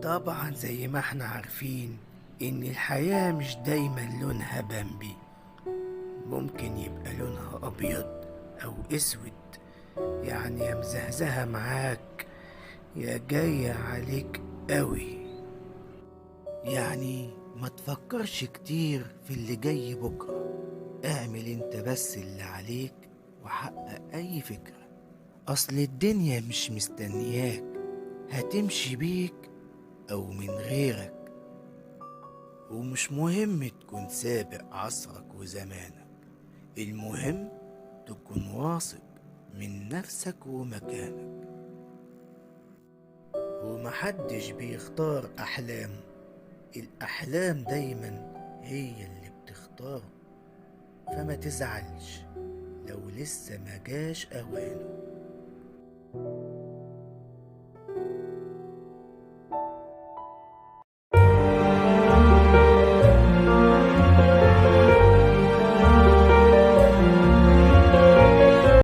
طبعا زي ما احنا عارفين ان الحياة مش دايما لونها بامبي، ممكن يبقى لونها ابيض او اسود. يعني يا مزهزهة معاك يا جاية عليك قوي. يعني ما تفكرش كتير في اللي جاي بكرة، اعمل انت بس اللي عليك وحقق اي فكرة. اصل الدنيا مش مستنياك، هتمشي بيك او من غيرك. ومش مهم تكون سابق عصرك وزمانك، المهم تكون واثق من نفسك ومكانك. ومحدش بيختار أحلامه، الأحلام دايما هي اللي بتختاره. فما تزعلش لو لسه ما جاش أوانه.